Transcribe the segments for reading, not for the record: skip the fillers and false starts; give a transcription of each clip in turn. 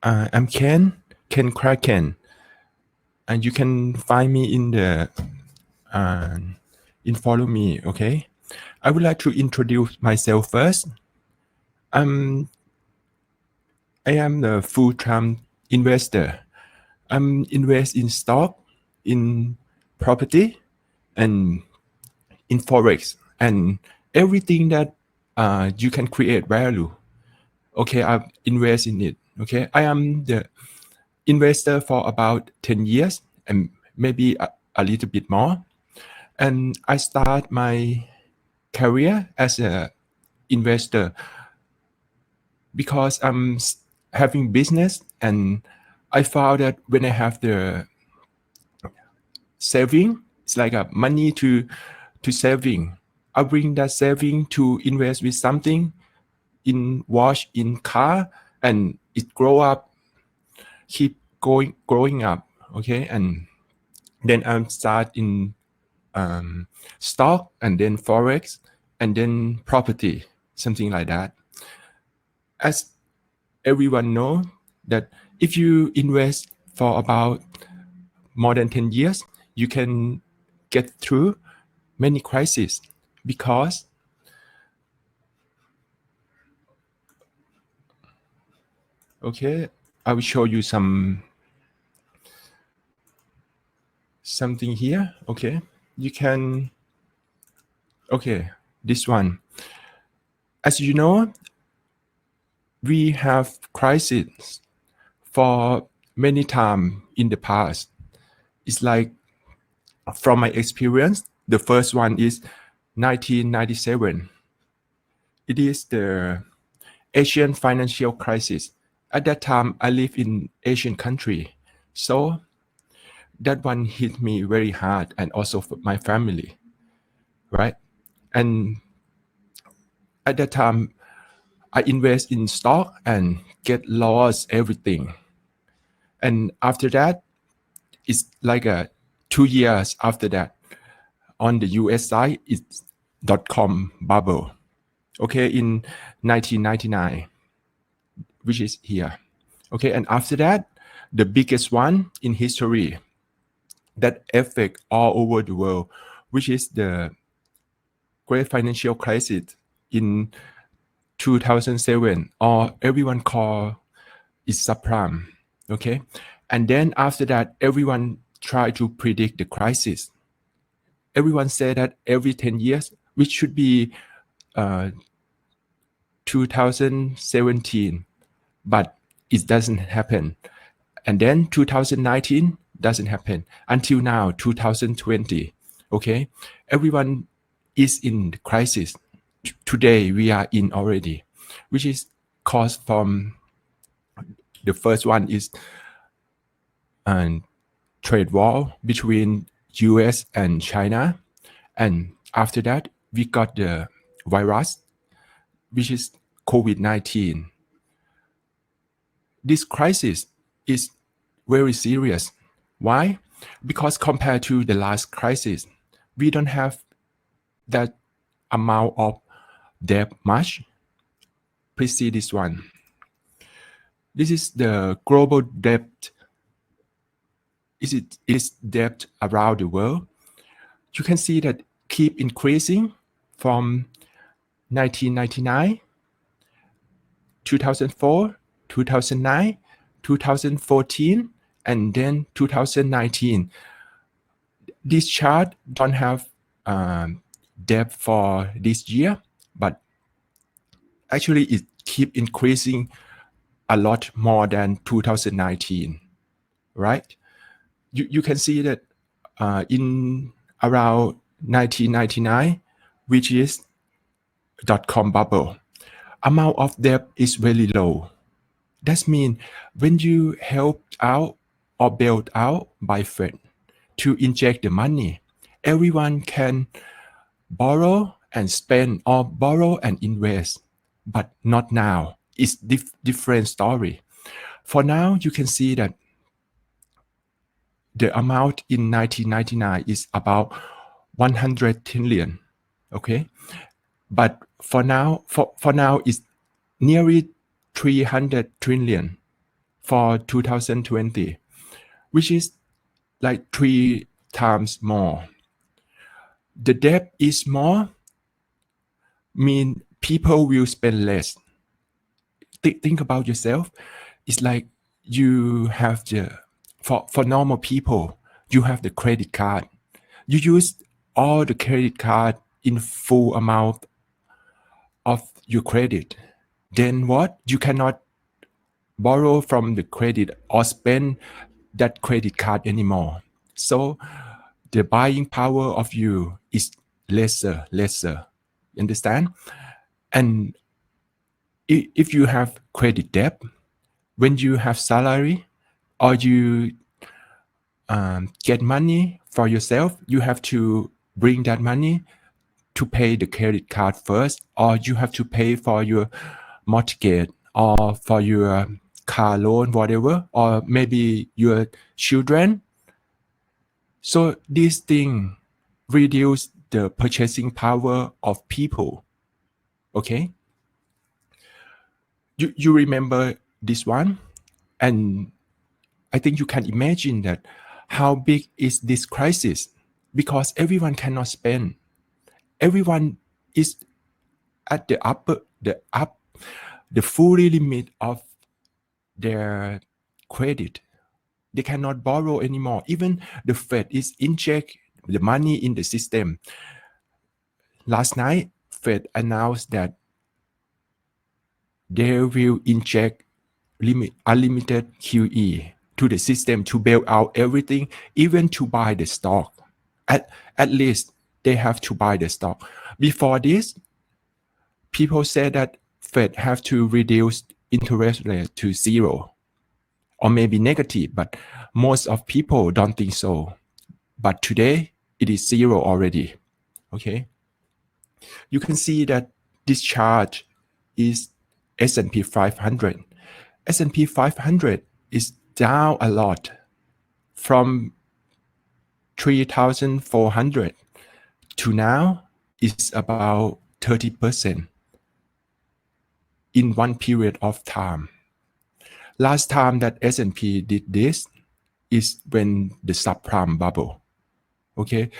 I'm Ken Kraken, and you can find me in the in follow me. Okay, I would like to introduce myself first. Um, I am the full-time investor. I'm invest in stock, in property, and in forex, and everything that you can create value. Okay, I invest in it. Okay, I am the investor for about 10 years and maybe a little bit more. And I start my career as a investor because I'm having business, and I found that when I have the saving, it's like a money to saving. I bring that saving to invest with something in watch, in car, and it grow up, keep growing up. Okay, and then I'm start in stock, and then forex, and then property, something like that. As everyone know that if you invest for about more than 10 years, you can get through many crises because okay, I will show you something here. Okay, you can okay, this one. As you know, we have crises for many time in the past. It's like from my experience, the first one is 1997. It is the Asian financial crisis. At that time, I live in Asian country, so that one hit me very hard, and also for my family, right? And at that time, I invest in stock and get lost everything. And after that, it's like 2 years after that. On the US side, it's .com bubble. Okay, in 1999, which is here. Okay, and after that, the biggest one in history that affect all over the world, which is the great financial crisis in 2007, or everyone call it subprime. Okay, and then after that, everyone try to predict the crisis. Everyone said that every 10 years, which should be 2017, but it doesn't happen. And then 2019 doesn't happen until now, 2020. Okay, everyone is in the crisis. Today we are in already, which is caused from the first one is trade war between US and China, and after that we got the virus, which is COVID-19. This crisis is very serious. Why? Because compared to the last crisis, we don't have that amount of debt much. Please see this one. This is the global debt. Is debt around the world. You can see that keep increasing from 1999, 2004, 2009, 2014, and then 2019. This chart don't have debt for this year, but actually it keep increasing a lot more than 2019, right? You can see that in around 1999, which is .com bubble, amount of debt is very low. That means when you help out or bailed out by Fed to inject the money, everyone can borrow and spend or borrow and invest, but not now. It's different story. For now, you can see that the amount in 1999 is about 100 trillion. Okay, but for now it's nearly 300 trillion for 2020, which is like 3 times more. The debt is more, mean people will spend less. Think about yourself. It's like you have for normal people, you have the credit card. You use all the credit card in full amount of your credit. Then what? You cannot borrow from the credit or spend that credit card anymore. So the buying power of you is lesser. Understand? And if you have credit debt, when you have salary or you get money for yourself, you have to bring that money to pay the credit card first, or you have to pay for your mortgage or for your car loan, whatever, or maybe your children. So this thing reduce the purchasing power of people. Okay, you remember this one, and I think you can imagine that how big is this crisis, because everyone cannot spend. Everyone is at the fully limit of their credit. They cannot borrow anymore. Even the Fed is inject the money in the system. Last night, Fed announced that they will inject unlimited QE to the system to bail out everything, even to buy the stock. At least they have to buy the stock. Before this, people said that Fed have to reduce interest rate to zero or maybe negative, but most of people don't think so. But today it is zero already. Okay, you can see that this chart is S&P 500. S&P 500 is down a lot from 3,400 to now is about 30% in one period of time. Last time that S&P did this is when the subprime bubble. Okay,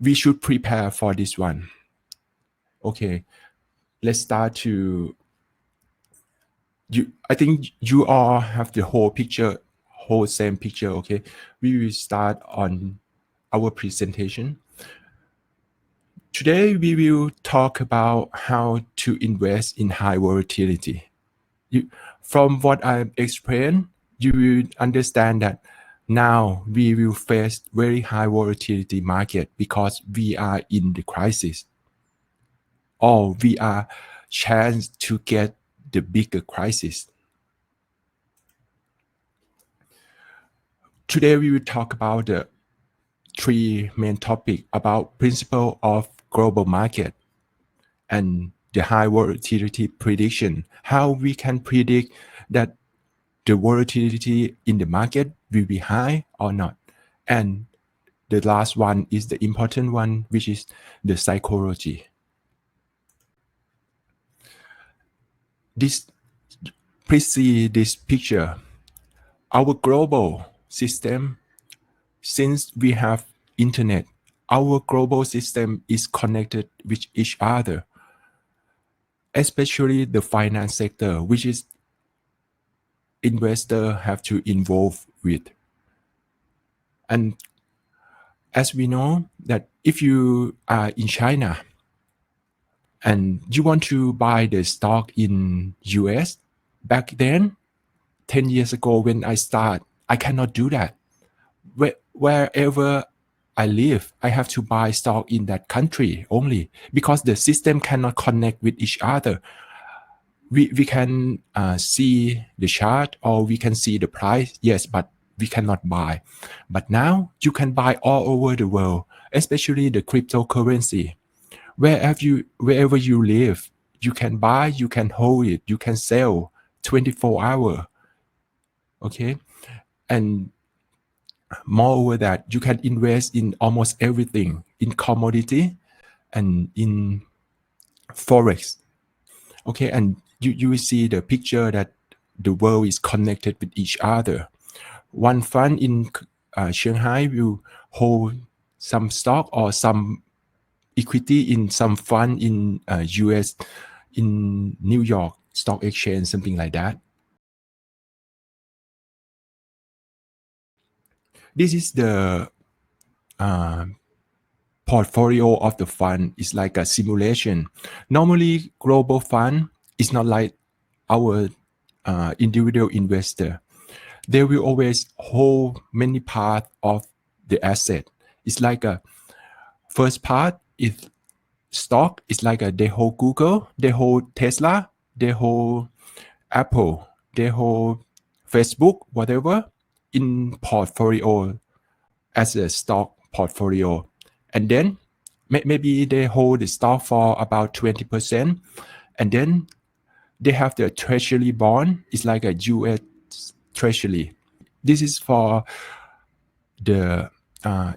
we should prepare for this one. Okay, let's start to I think you all have the whole same picture. Okay, we will start on our presentation. Today we will talk about how to invest in high volatility. From what I explained, you will understand that now we will face very high volatility market because we are in the crisis, or we are chance to get the bigger crisis. Today we will talk about the 3 main topics about principle of global market and the high volatility prediction, how we can predict that the volatility in the market will be high or not. And the last one is the important one, which is the psychology. Please see this picture. Our global system, since we have internet, our global system is connected with each other, especially the finance sector, which is investor have to involve with. And as we know that if you are in China and you want to buy the stock in US, back then, 10 years ago when I start, I cannot do that. Wherever I live, I have to buy stock in that country only because the system cannot connect with each other. We can see the chart or we can see the price, yes, but we cannot buy. But now you can buy all over the world, especially the cryptocurrency. Wherever you live, you can buy, you can hold it, you can sell 24 hours. Okay, and moreover that you can invest in almost everything, in commodity and in forex. Okay, and you will see the picture that the world is connected with each other. One fund in Shanghai will hold some stock or some equity in some fund in US, in New York Stock Exchange, something like that. This is the portfolio of the fund. Is like a simulation. Normally, global fund is not like our individual investor. They will always hold many parts of the asset. It's like a first part is stock. It's like they hold Google, they hold Tesla, they hold Apple, they hold Facebook, whatever, in portfolio as a stock portfolio. And then maybe they hold the stock for about 20%. And then they have the treasury bond. It's like a US treasury. This is for the,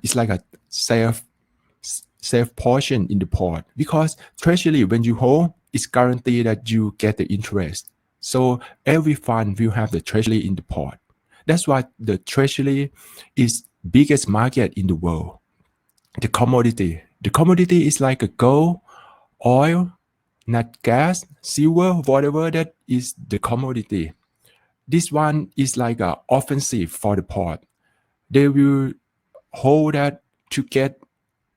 it's like a safe portion in the port, because treasury, when you hold, it's guaranteed that you get the interest. So every fund will have the treasury in the port. That's why the treasury is biggest market in the world. The commodity is like a gold, oil, nat gas, silver, whatever, that is the commodity. This one is like a offensive for the port. They will hold that to get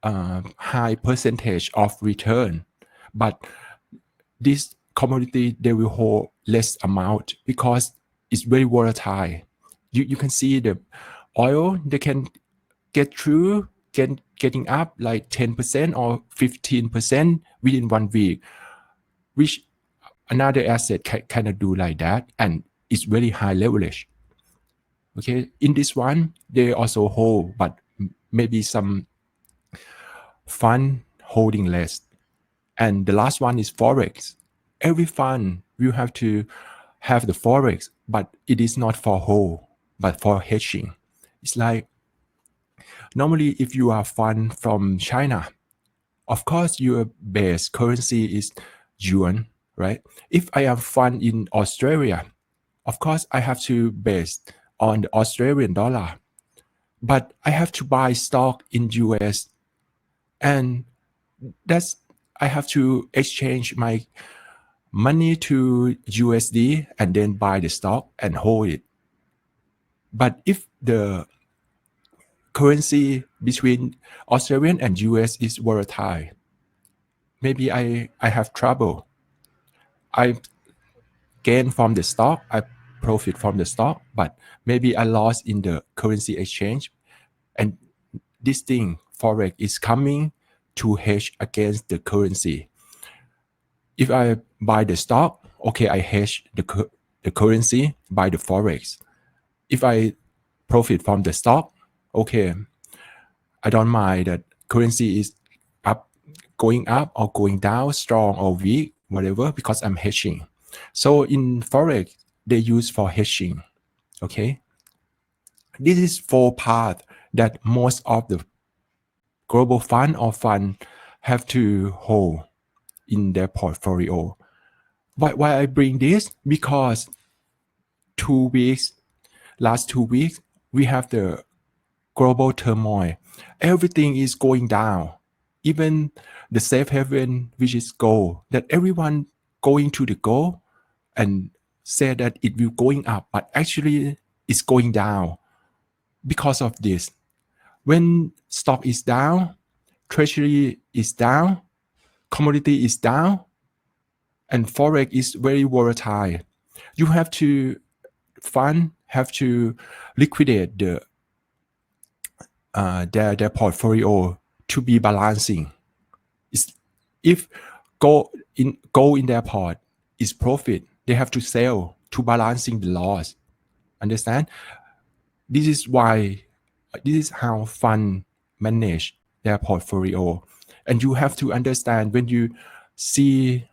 a high percentage of return, but this commodity they will hold less amount because it's very volatile. You can see the oil, they can get through getting up like 10% or 15% within 1 week, which another asset cannot do like that, and it's very high leverage. Okay, in this one they also hold, but maybe some fund holding less. And the last one is forex. Every fund will have to have the forex, but it is not for hold, but for hedging. It's like normally if you are fund from China, of course your base currency is yuan, right? If I am fund in Australia, of course I have to base on the Australian dollar, but I have to buy stock in US, and that's I have to exchange my money to USD and then buy the stock and hold it. But if the currency between Australian and US is volatile, maybe I have trouble. I gain from the stock, I profit from the stock, but maybe I lost in the currency exchange. And this thing, Forex, is coming to hedge against the currency. If I buy the stock, okay, I hedge the currency by the Forex. If I profit from the stock, okay, I don't mind that currency is up, going up or going down, strong or weak, whatever, because I'm hedging. So in Forex, they use for hedging. Okay. This is 4 parts that most of the global fund or fund have to hold in their portfolio. Why I bring this? Because last 2 weeks, we have the global turmoil. Everything is going down. Even the safe haven, which is gold, that everyone going to the gold and say that it will going up, but actually it's going down because of this. When stock is down, treasury is down, commodity is down, and forex is very volatile. You have to have to liquidate their portfolio to be balancing. If gold in their port is profit, they have to sell to balancing the loss. Understand? This is how fund manage their portfolio. And you have to understand, when you see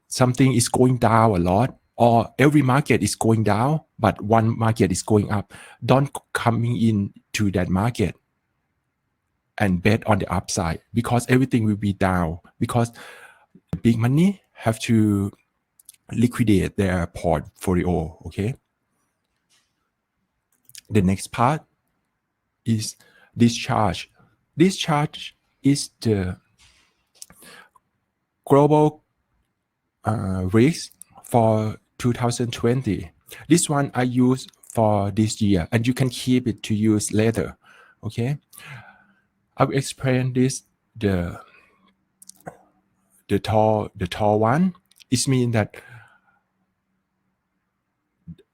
something is going down a lot, or every market is going down, but one market is going up, don't coming in to that market and bet on the upside, because everything will be down, because the big money have to liquidate their portfolio. Okay. The next part is discharge. Discharge is the global risk for 2020. This one I use for this year, and you can keep it to use later. Okay, I will explain this. The tall one. It means that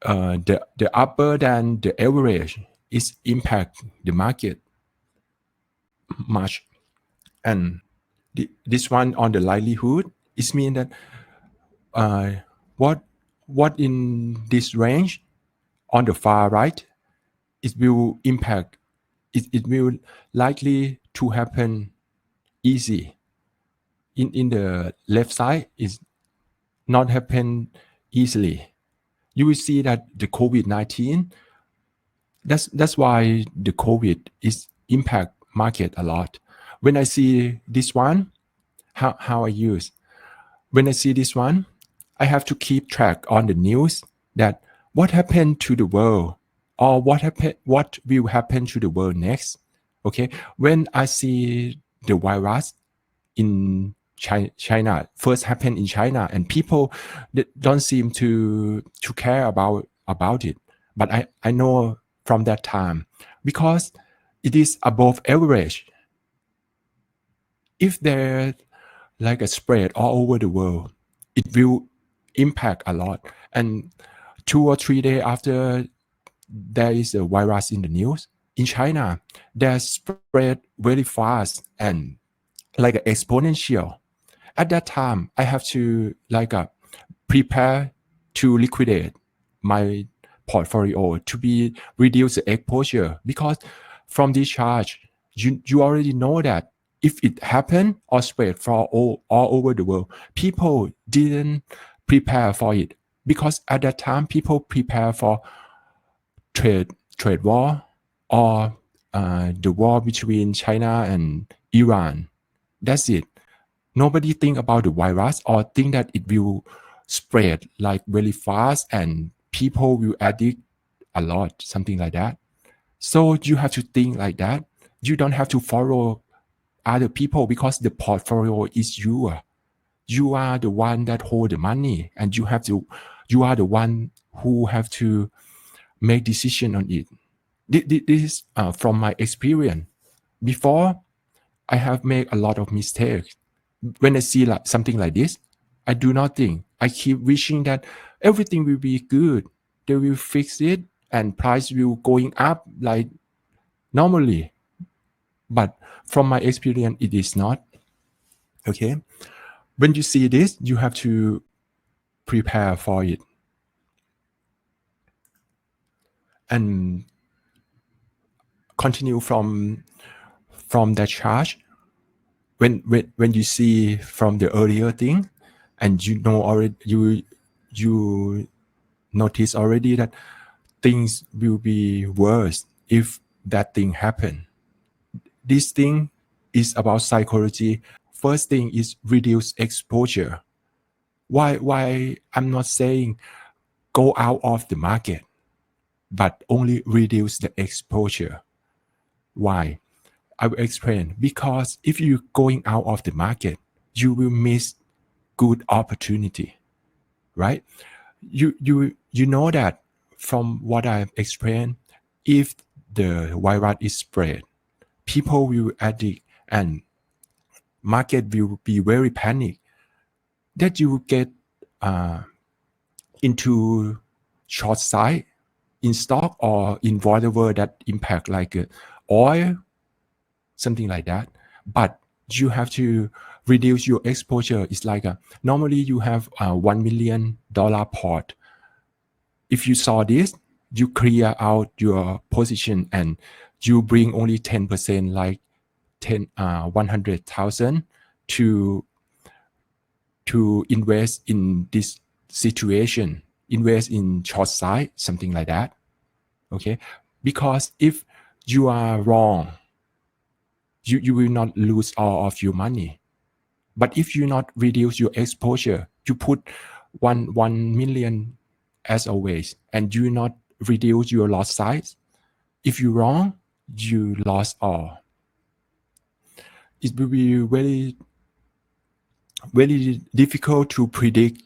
the upper than the average is impact the market much, and this one on the likelihood, it means that uh, what in this range on the far right, it will impact, it will likely to happen easy. In the left side is not happen easily. You will see that the COVID-19, that's why the COVID is impact market a lot. When I see this one, how I use, when I see this one, I have to keep track on the news that what happened to the world, or what will happen to the world next. Okay, when I see the virus in China first happened in China, and people don't seem to care about it, but I know from that time, because it is above average. If there like a spread all over the world, it will impact a lot. And 2 or 3 days after there is a virus in the news in China, that spread very fast and like exponential. At that time, I have to prepare to liquidate my portfolio to be reduce the exposure, because from this charge, you already know that if it happen or spread for all over the world, people didn't prepare for it, because at that time people prepare for trade war, or the war between China and Iran. That's it. Nobody think about the virus or think that it will spread like very fast and people will addict a lot, something like that. So you have to think like that. You don't have to follow other people, because the portfolio is yours. You are the one that hold the money, and you are the one who have to make decision on it. This is from my experience. Before, I have made a lot of mistakes. When I see something like this, I do not think. I keep wishing that everything will be good. They will fix it and price will going up like normally. But from my experience, it is not. Okay. When you see this, you have to prepare for it. And continue from that charge. When you see from the earlier thing, and you know already, you notice already that things will be worse if that thing happen. This thing is about psychology. First thing is reduce exposure. Why I'm not saying go out of the market, but only reduce the exposure. Why? I will explain. Because if you're going out of the market, you will miss good opportunity, right? You know that from what I've explained, if the virus is spread, people will addict and market will be very panic, that you will get into short side in stock or in whatever that impact, like oil, something like that. But you have to reduce your exposure. It's like normally you have a $1 million port. If you saw this, you clear out your position and you bring only 10%, like 100,000 to invest in this situation, invest in short side, something like that. Okay, because if you are wrong, you will not lose all of your money. But if you not reduce your exposure, you put 1 million as always, and you not reduce your lot size. If you wrong, you lost all. It will be very difficult to predict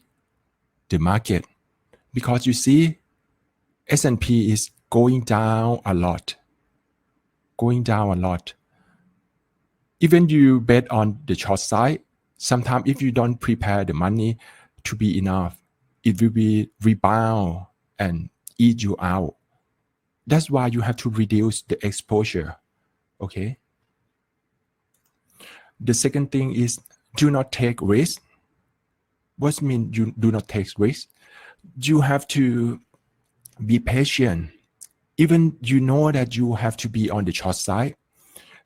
the market because you see S&P is going down a lot. Even you bet on the short side, sometimes if you don't prepare the money to be enough, it will be rebound and eat you out. That's why you have to reduce the exposure. Okay. The second thing is do not take risk. What means you do not take risk? You have to be patient. Even you know that you have to be on the short side,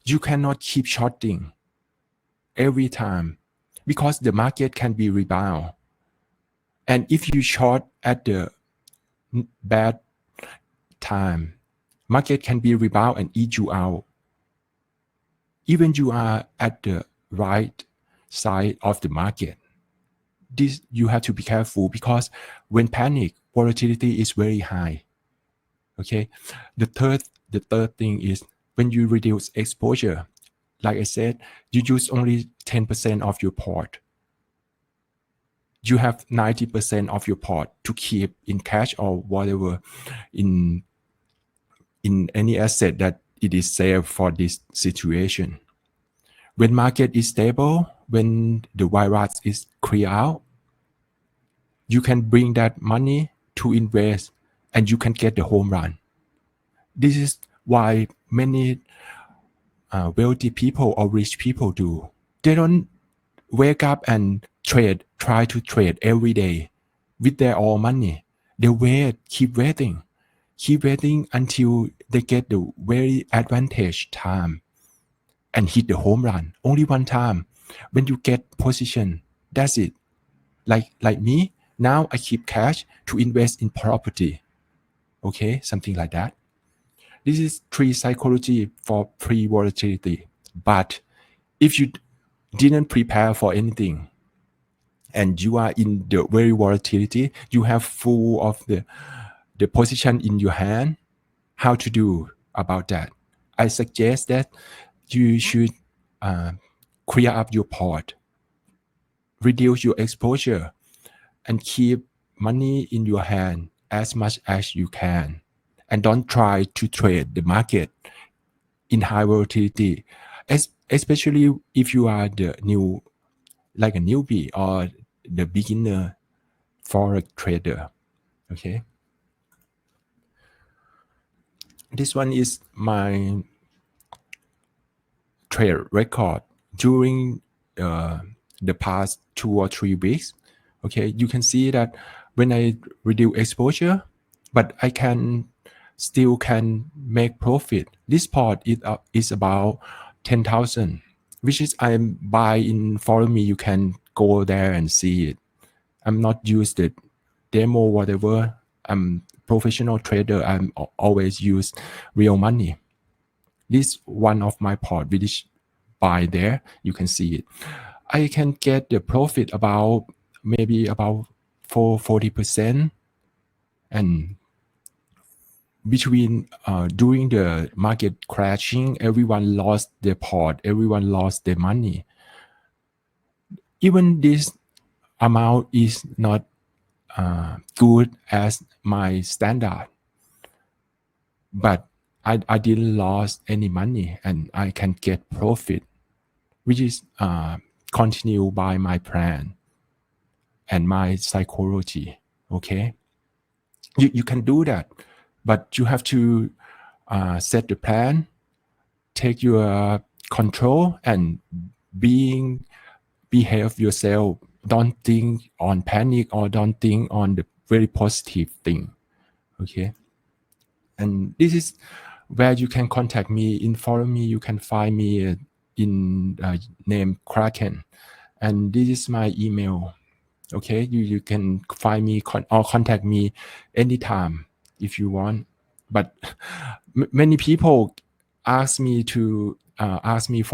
you cannot keep shorting every time because the market can be rebound. And if you short at the bad time, market can be rebound and eat you out. Even you are at the right side of the market. This you have to be careful because when panic, volatility is very high. Okay. The third thing is when you reduce exposure, like I said, you use only 10% of your port. You have 90% of your port to keep in cash or whatever in any asset that it is safe for this situation. When market is stable, when the virus is clear out, you can bring that money to invest and you can get the home run. This is why many wealthy people or rich people do. They don't wake up and try to trade every day with their all money. They keep waiting until they get the very advantage time and hit the home run. Only one time. When you get position, that's it. Like me, now I keep cash to invest in property. Okay, something like that. This is 3 psychology for pre-volatility. But if you didn't prepare for anything and you are in the very volatility, you have full of the position in your hand, how to do about that? I suggest that you should clear up your port, reduce your exposure, and keep money in your hand as much as you can. And don't try to trade the market in high volatility, especially if you are like a newbie or the beginner forex trader. Okay. This one is my trade record during the past 2 or 3 weeks. Okay, you can see that when I reduce exposure, but I still can make profit. This part is about 10,000, which is I buy in Follow Me. You can go there and see it. I'm not used the demo whatever. I'm professional trader. I'm always use real money. This one of my port which buy there. You can see it. I can get the profit maybe about 40%, and between during the market crashing, everyone lost their port, everyone lost their money. Even this amount is not good as my standard, but I didn't lose any money and I can get profit, which is continued by my plan and my psychology. Okay, you can do that, but you have to set the plan, take your control, and behave yourself. Don't think on panic or don't think on the very positive thing. Okay, and this is where you can contact me. In Follow Me, you can find me in name Kraken, and this is my email. Okay, you can find me or contact me anytime if you want. But many people ask me for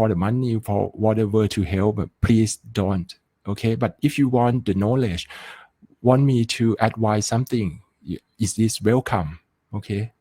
the money for whatever to help, but please don't. Okay, but if you want the knowledge, want me to advise something, is this welcome? Okay.